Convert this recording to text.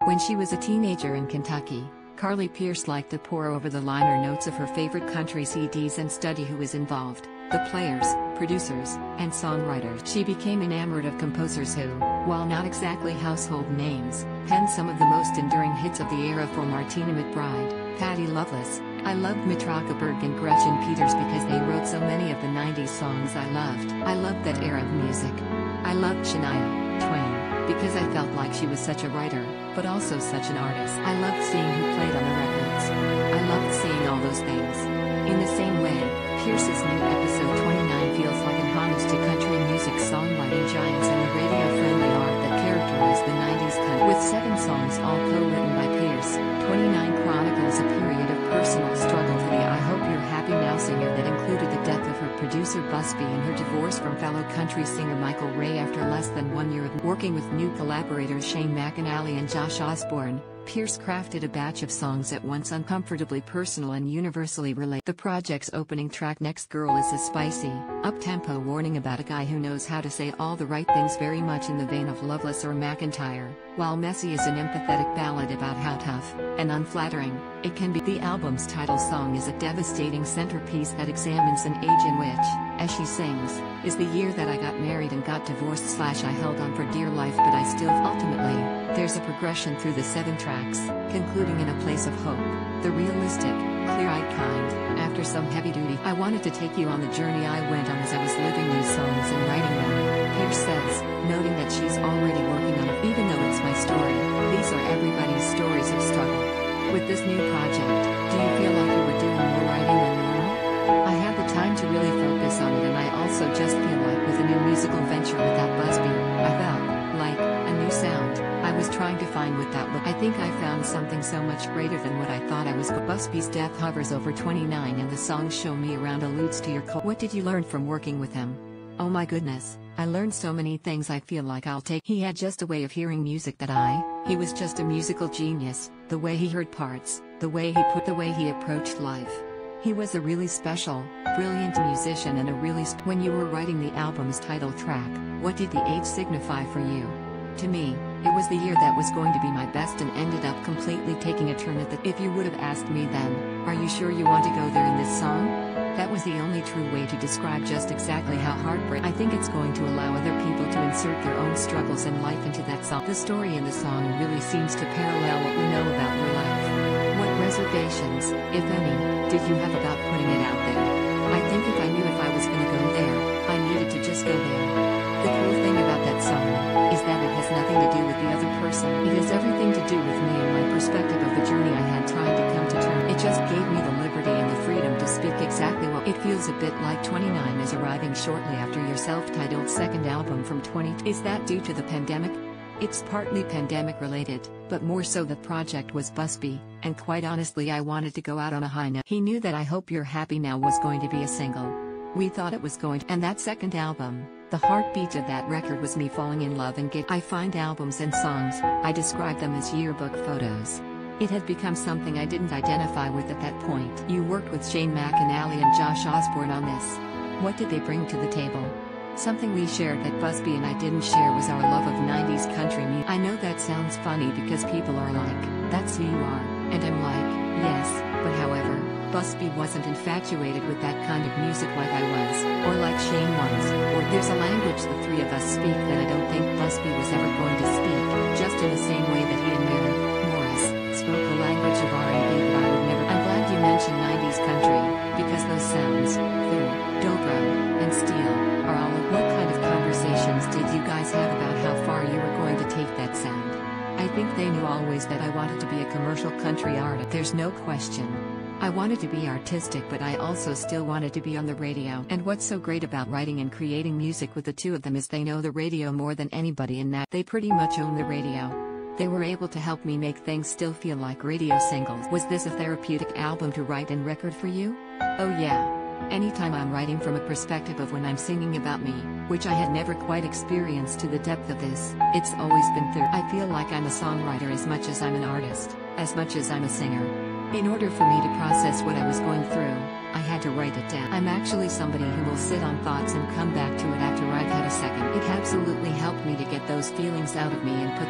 When she was a teenager in Kentucky, Carly Pearce liked to pore over the liner notes of her favorite country CDs and study who was involved, the players, producers, and songwriters. She became enamored of composers who, while not exactly household names, penned some of the most enduring hits of the era. For Martina McBride, Patty Loveless, I loved Matraca, Berg and Gretchen because they wrote so many of the 90s songs I loved. I loved that era of music. I loved Shania, Twain, because I felt like she was such a writer, but also such an artist. I loved seeing who played on the records. I loved seeing all those things. In the same way, Pearce's new episode 29 feels like an homage to country music songwriting giants and the radio-friendly art that characterized the 90s country. With 7 songs all co-written by Pearce, 29 chronicles a period of personal struggle for the I Hope You're Happy Now singer that included the death of her producer Busbee and her divorce from fellow country singer Michael Ray after less than 1 year of working with new collaborators Shane McAnally and Josh Osborne. Pearce crafted a batch of songs at once uncomfortably personal and universally relatable. The project's opening track Next Girl is a spicy, up-tempo warning about a guy who knows how to say all the right things, very much in the vein of Loveless or McEntire, while Messy is an empathetic ballad about how tough and unflattering it can be. The album's title song is a devastating centerpiece that examines an age in which, as she sings, is the year that I got married and got divorced / I held on for dear life but I still. Ultimately, there's a progression through the 7 tracks, concluding in a place of hope, the realistic, clear-eyed kind. After some heavy-duty I wanted to take you on the journey I went on as I was living these songs and writing them, Pearce says, noting that she's already working on it. Even though it's my story, these are everybody's stories of struggle. With this new project, do you feel like you were doing more writing than normal? I had the time to really focus on it, and I also just feel like with a new musical venture without Busbee, I felt like a new sound. I was trying to find what that looked. I think I found something so much greater than what I thought I was. Busbee's death hovers over 29 and the songs Show Me Around alludes to your What did you learn from working with him? Oh my goodness, I learned so many things I feel like I'll take. He had just a way of hearing music that he was just a musical genius, the way he heard parts, the way he approached life. He was a really special, brilliant musician and a really when you were writing the album's title track, what did the age signify for you? To me, it was the year that was going to be my best and ended up completely taking a turn at the. If you would have asked me then, are you sure you want to go there in this song? That was the only true way to describe just exactly how heartbreak. I think it's going to allow other people to insert their own struggles and life into that song. The story in the song really seems to parallel what we know about your life. What reservations, if any, did you have about putting it out there? I think if I knew if I was going to go there, I needed to just go there. The cool thing about that song is that it has nothing to do with the other person. It has everything to do with me and my perspective of the journey I had trying to come to terms. It just gave me the liberty and the freedom to speak exactly what. It feels a bit like 29 is arriving shortly after your self-titled second album from 20. Is that due to the pandemic? It's partly pandemic related, but more so the project was Busbee, and quite honestly I wanted to go out on a high note. He knew that I Hope You're Happy Now was going to be a single. We thought it was going to, and that second album, the heartbeat of that record was me falling in love and I find albums and songs, I describe them as yearbook photos. It had become something I didn't identify with at that point. You worked with Shane McAnally and Josh Osborne on this. What did they bring to the table? Something we shared that Busbee and I didn't share was our love of 90s country music. I know that sounds funny because people are like, that's who you are, and I'm like, yes, but however, Busbee wasn't infatuated with that kind of music like I was, or like Shane was, or there's a language the three of us speak that I don't think Busbee was ever going to speak, just in the same way that he and Mary spoke a language of R&B that I would never. I'm glad you mentioned 90s country, because those sounds, fiddle, dobro, and steel, are all of. What kind of conversations did you guys have about how far you were going to take that sound? I think they knew always that I wanted to be a commercial country artist. There's no question. I wanted to be artistic, but I also still wanted to be on the radio. And what's so great about writing and creating music with the two of them is they know the radio more than anybody, in that they pretty much own the radio. They were able to help me make things still feel like radio singles. Was this a therapeutic album to write and record for you? Oh yeah. Anytime I'm writing from a perspective of when I'm singing about me, which I had never quite experienced to the depth of this, it's always been I feel like I'm a songwriter as much as I'm an artist, as much as I'm a singer. In order for me to process what I was going through, I had to write it down. I'm actually somebody who will sit on thoughts and come back to it after I've had a second. It absolutely helped me to get those feelings out of me and put